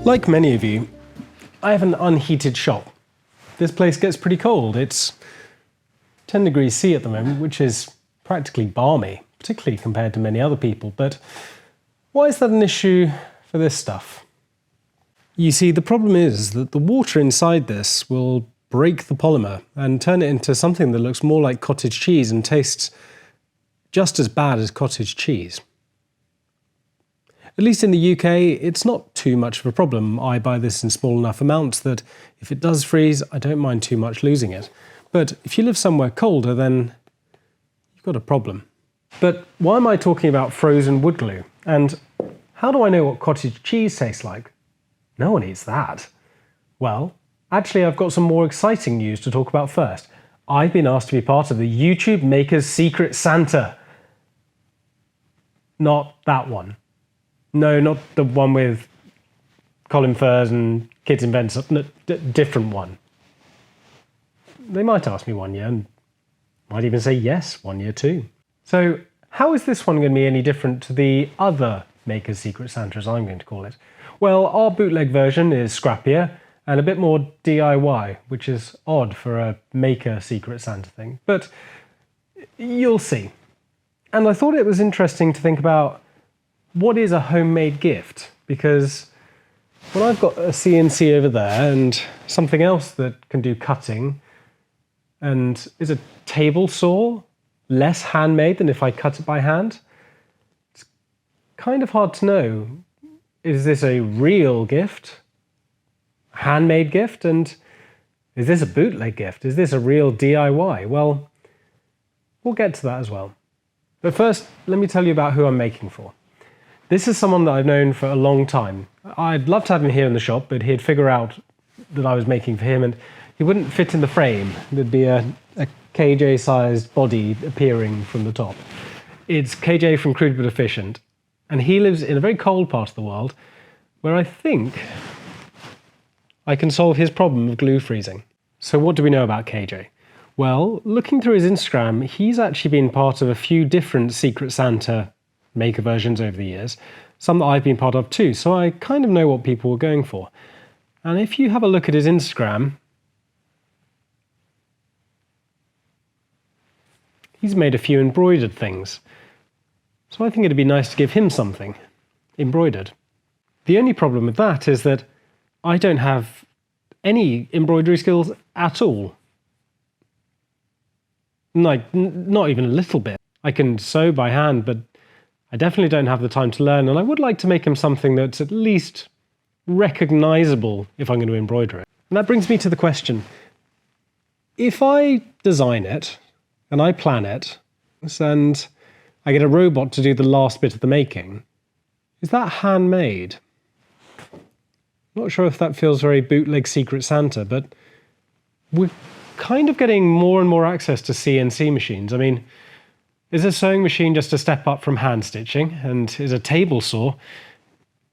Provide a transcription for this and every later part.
Like many of you, I have an unheated shop. This place gets pretty cold. It's 10 degrees C at the moment, which is practically balmy, particularly compared to many other people. But why is that an issue for this stuff? You see, the problem is that the water inside this will break the polymer and turn it into something that looks more like cottage cheese and tastes just as bad as cottage cheese. At least in the UK, it's not too much of a problem. I buy this in small enough amounts that if it does freeze, I don't mind too much losing it. But if you live somewhere colder, then you've got a problem. But why am I talking about frozen wood glue? And how do I know what cottage cheese tastes like? No one eats that. Well, actually, I've got some more exciting news to talk about first. I've been asked to be part of the YouTube Makers Secret Santa. Not that one. No, not the one with Colin Furze and Kids Invent Something. No, different one. They might ask me one year and might even say yes one year too. So how is this one going to be any different to the other Makers Secret Santa, as I'm going to call it? Well, our bootleg version is scrappier and a bit more DIY, which is odd for a Maker Secret Santa thing, but you'll see. And I thought it was interesting to think about what is a homemade gift, because when I've got a CNC over there and something else that can do cutting and is a table saw less handmade than if I cut it by hand, it's kind of hard to know, is this a real gift, handmade gift, and is this a bootleg gift? Is this a real DIY? Well, we'll get to that as well. But first, let me tell you about who I'm making for. This is someone that I've known for a long time. I'd love to have him here in the shop, but he'd figure out that I was making for him and he wouldn't fit in the frame. There'd be a KJ-sized body appearing from the top. It's KJ from Crude But Efficient, and he lives in a very cold part of the world where I think I can solve his problem of glue freezing. So what do we know about KJ? Well, looking through his Instagram, he's actually been part of a few different Secret Santa Maker versions over the years, some that I've been part of too, so I kind of know what people were going for. And if you have a look at his Instagram, he's made a few embroidered things. So I think it'd be nice to give him something embroidered. The only problem with that is that I don't have any embroidery skills at all. Like, not even a little bit. I can sew by hand, but I definitely don't have the time to learn, and I would like to make him something that's at least recognizable if I'm going to embroider it. And that brings me to the question, if I design it and I plan it and I get a robot to do the last bit of the making, is that handmade? Not sure if that feels very bootleg Secret Santa, but we're kind of getting more and more access to CNC machines. I mean, is a sewing machine just a step up from hand stitching? And is a table saw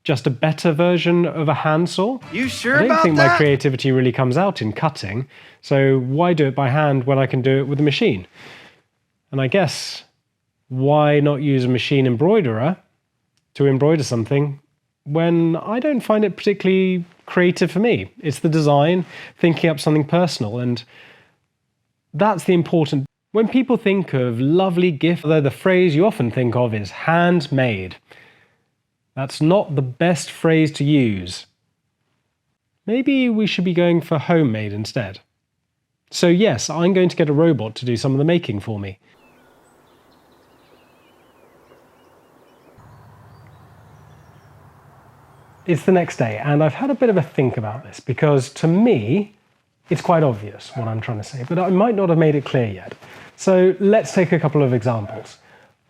just a better version of a hand saw? You sure about that? I don't think my creativity really comes out in cutting, so why do it by hand when I can do it with a machine? And I guess, why not use a machine embroiderer to embroider something when I don't find it particularly creative for me? It's the design, thinking up something personal, and that's the important. When people think of lovely gift, although the phrase you often think of is handmade, that's not the best phrase to use. Maybe we should be going for homemade instead. So yes, I'm going to get a robot to do some of the making for me. It's the next day, and I've had a bit of a think about this, because to me, it's quite obvious what I'm trying to say, but I might not have made it clear yet. So let's take a couple of examples.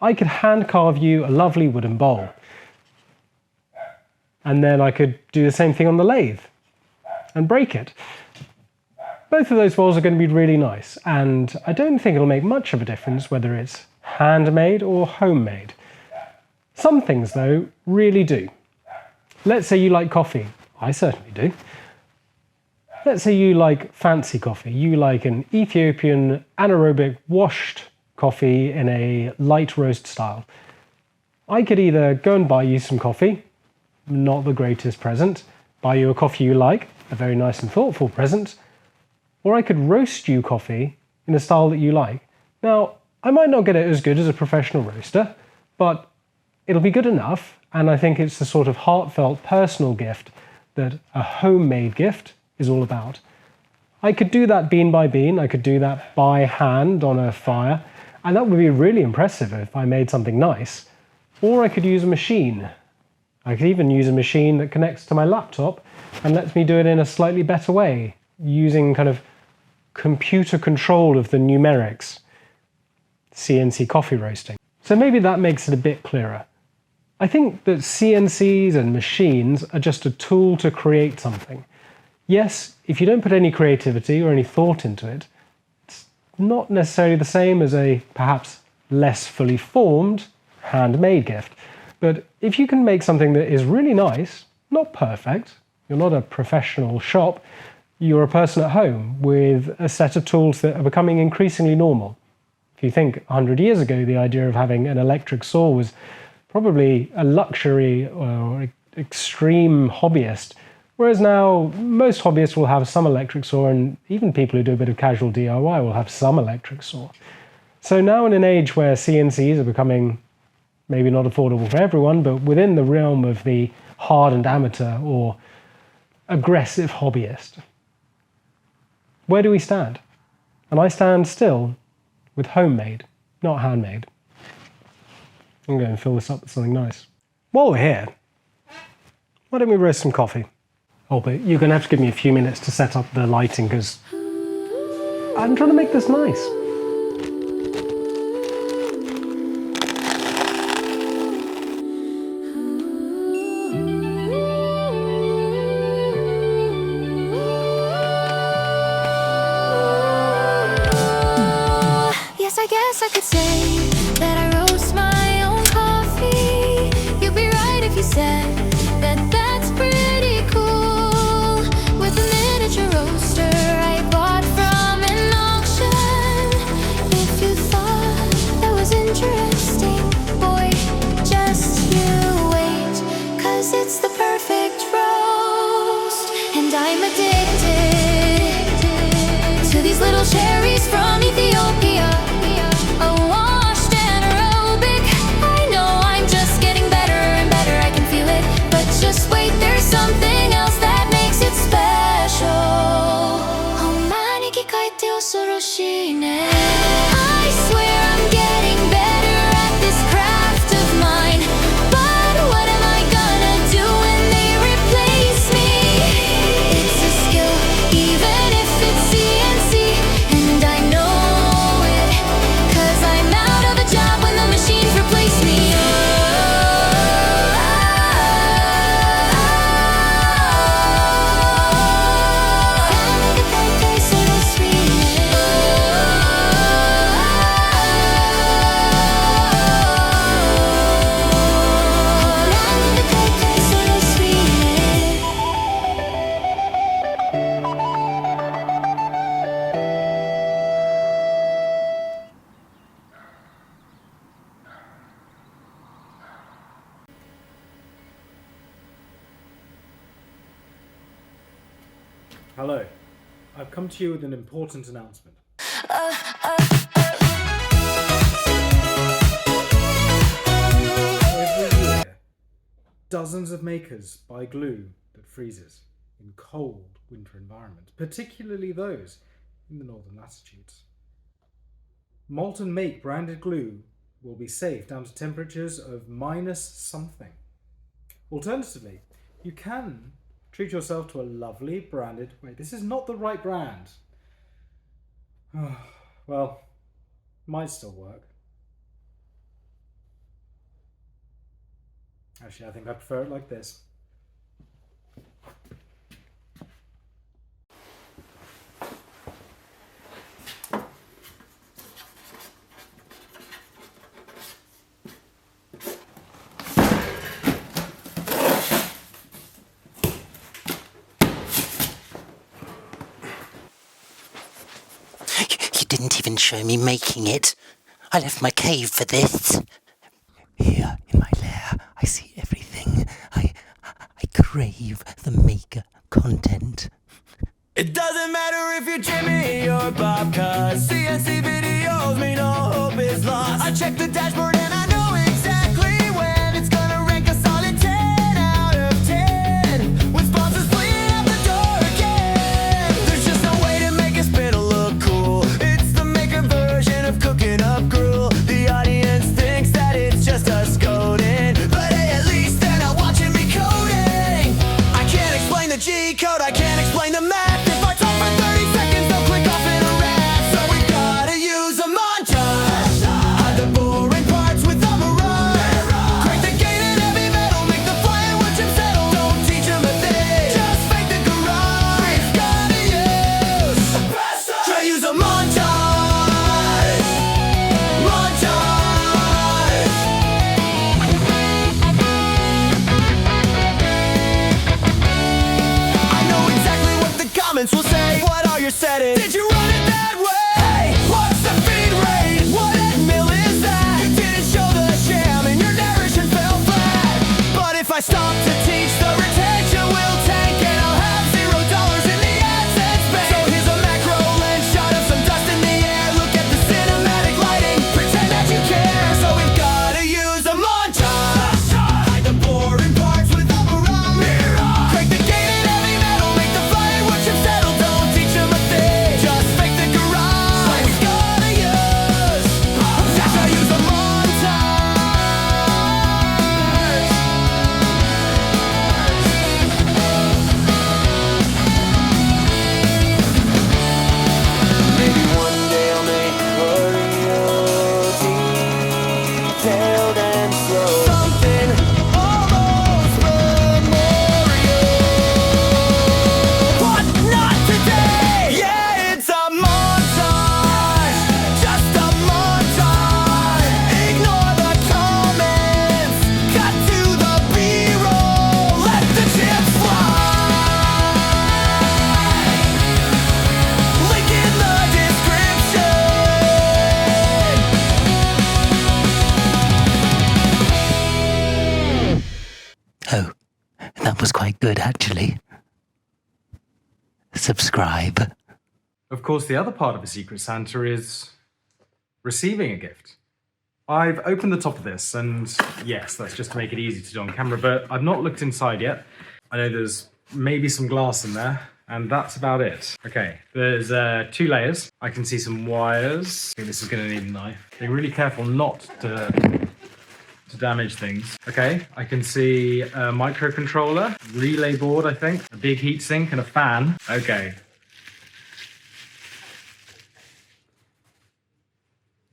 I could hand carve you a lovely wooden bowl, and then I could do the same thing on the lathe and break it. Both of those bowls are going to be really nice, and I don't think it'll make much of a difference whether it's handmade or homemade. Some things, though, really do. Let's say you like coffee. I certainly do. Let's say you like fancy coffee. You like an Ethiopian anaerobic washed coffee in a light roast style. I could either go and buy you some coffee, not the greatest present, buy you a coffee you like, a very nice and thoughtful present, or I could roast you coffee in a style that you like. Now, I might not get it as good as a professional roaster, but it'll be good enough, and I think it's the sort of heartfelt personal gift that a homemade gift is all about. I could do that bean by bean, I could do that by hand on a fire, and that would be really impressive if I made something nice. Or I could use a machine. I could even use a machine that connects to my laptop and lets me do it in a slightly better way, using kind of computer control of the numerics. CNC coffee roasting. So maybe that makes it a bit clearer. I think that CNCs and machines are just a tool to create something. Yes, if you don't put any creativity or any thought into it, it's not necessarily the same as a perhaps less fully formed handmade gift. But if you can make something that is really nice, not perfect, you're not a professional shop, you're a person at home with a set of tools that are becoming increasingly normal. If you think 100 years ago, the idea of having an electric saw was probably a luxury or extreme hobbyist, whereas now most hobbyists will have some electric saw, and even people who do a bit of casual DIY will have some electric saw. So now in an age where CNCs are becoming maybe not affordable for everyone, but within the realm of the hardened amateur or aggressive hobbyist, where do we stand? And I stand still with homemade, not handmade. I'm going to fill this up with something nice. While we're here, why don't we roast some coffee? Oh, but you're going to have to give me a few minutes to set up the lighting because I'm trying to make this nice. I guess I could say that I roast my own coffee. You'd be right if you said that that's pretty cool. With a miniature roaster I bought from an auction. If you thought that was interesting, boy, just you wait. 'Cause it's the perfect roast. And I'm addicted to these little cherries from Ethiopia. Just wait, there's something else that makes it special. I swear I'm getting better at this craft of mine. But what am I gonna do when they replace me? It's a skill, even if it's CNC. And I know it, 'cause I'm out of a job when the machines replace me. Hello, I've come to you with an important announcement. Every year, dozens of makers buy glue that freezes in cold winter environments, particularly those in the northern latitudes. Molten Make branded glue will be safe down to temperatures of minus something. Alternatively, you can treat yourself to a lovely branded... Wait, this is not the right brand. Well, might still work. Actually, I think I prefer it like this. You didn't even show me making it. I left my cave for this. Here in my lair, I see everything. I crave the maker content. It doesn't matter if you're Jimmy or Bob, cause CNC videos mean all hope is lost. I check the dashboard and I know exactly when it's gonna rank a solid 10 out of 10. With sponsors bleeding out the door again. There's just no way to make a spittle look cool. It's the maker version of cooking up gruel. The audience thinks that it's just us coding, but hey, at least they're not watching me coding. I can't explain the G code, I can't explain the math. If I talk for 30 seconds, they'll click off in a rap. So we gotta use a montage. Hide the boring parts with a mirage. Crank the gate and heavy metal, make the flying watch him settle. Don't teach him a thing, just fake the garage. Gotta use a montage. Montage. I know exactly what the comments will say. What are your settings? Did you run it that way? Hey, what's the feed rate? What mill is that? You didn't show the sham and your narration fell flat. But if I stop to teach, the retention will tank and I'll have $0 in the AdSense bank. So here's a macro lens shot of some dust in the air. Look at the cinematic lighting, pretend that you care. So we've gotta use a montage. Hide the boring parts with a mirage. Crank the gate and heavy metal, make the fire watch him settle. Don't teach him a thing, just fake the garage. We gotta use a montage. Maybe one day I'll make a real detailed and slow. Something almost memorial. But not today. Yeah, it's a montage. Just a montage. Ignore the comments. Cut to the B-roll. Let the chips fly. Link in the description. Oh, that was quite good, actually. Subscribe. Of course, the other part of a Secret Santa is receiving a gift. I've opened the top of this, and yes, that's just to make it easy to do on camera, but I've not looked inside yet. I know there's maybe some glass in there, and that's about it. Okay, there's 2 layers. I can see some wires. I think this is gonna need a knife. Be really careful not to damage things. Okay, I can see a microcontroller, relay board, I think, a big heatsink, and a fan. Okay.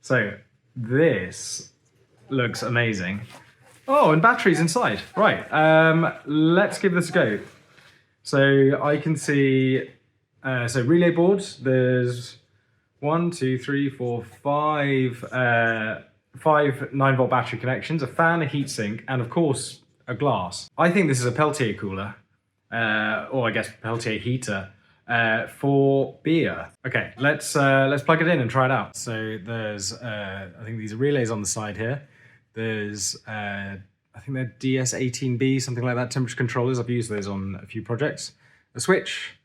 So this looks amazing. Oh, and batteries inside. Right, let's give this a go. So I can see, so relay board, there's 5 9-volt battery connections, a fan, a heatsink, and of course, a glass. I think this is a Peltier cooler, or I guess Peltier heater, for beer. Okay, let's plug it in and try it out. So there's, I think these are relays on the side here. There's, I think they're DS18B, something like that, temperature controllers. I've used those on a few projects. A switch,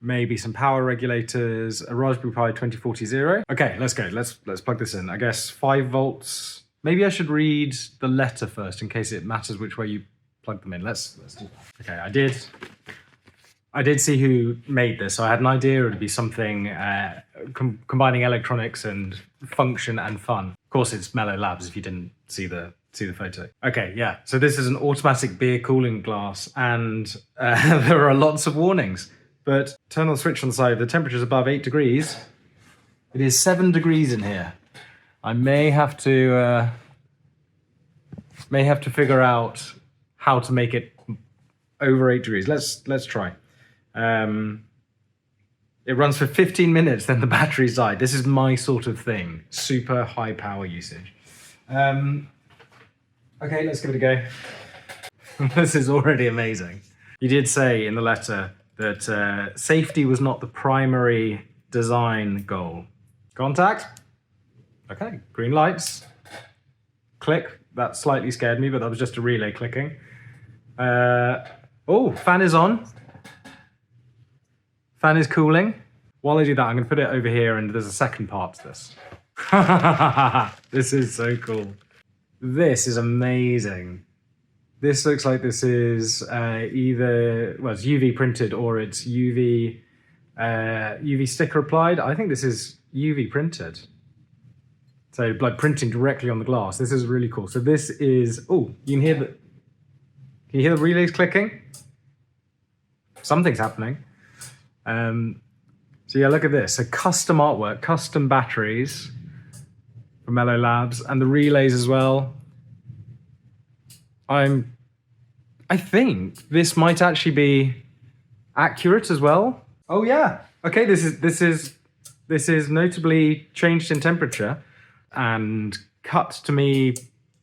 maybe some power regulators, a Raspberry Pi 2040. Okay, let's go. Let's plug this in. I guess 5 volts. Maybe I should read the letter first in case it matters which way you plug them in. Let's do that. Okay, I did see who made this, so I had an idea it would be something combining electronics and function and fun. Of course, it's Mellow Labs if you didn't see the photo. Okay, yeah. So this is an automatic beer cooling glass, and there are lots of warnings. But turn on the switch on the side. The temperature is above 8 degrees. It is 7 degrees in here. I may have to figure out how to make it over 8 degrees. Let's try. It runs for 15 minutes, then the batteries died. This is my sort of thing. Super high power usage. Okay, let's give it a go. This is already amazing. You did say in the letter that safety was not the primary design goal. Contact. Okay, green lights. Click. That slightly scared me, but that was just a relay clicking. Oh, fan is on. Fan is cooling. While I do that, I'm going to put it over here, and there's a second part to this. This is so cool. This is amazing. This looks like this is either, well, it's UV printed or it's UV sticker applied. I think this is UV printed. So like printing directly on the glass. This is really cool. So this is, oh, you can hear the relays clicking? Something's happening. So yeah, look at this. So custom artwork, custom batteries from Mellow Labs, and the relays as well. I think this might actually be accurate as well. Oh yeah. Okay, this is notably changed in temperature and cut to me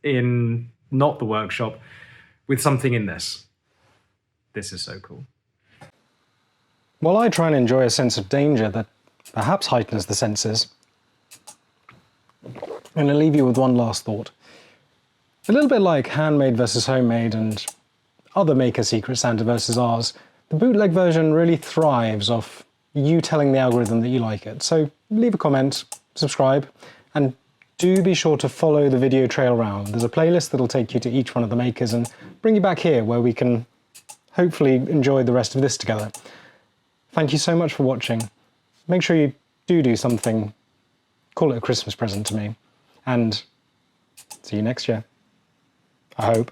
in not the workshop with something in this. This is so cool. While I try and enjoy a sense of danger that perhaps heightens the senses, I'm going to leave you with one last thought. A little bit like Handmade versus Homemade and other Maker Secret Santa versus ours, the bootleg version really thrives off you telling the algorithm that you like it. So leave a comment, subscribe, and do be sure to follow the video trail round. There's a playlist that'll take you to each one of the makers and bring you back here where we can hopefully enjoy the rest of this together. Thank you so much for watching. Make sure you do something, call it a Christmas present to me, and see you next year. I hope.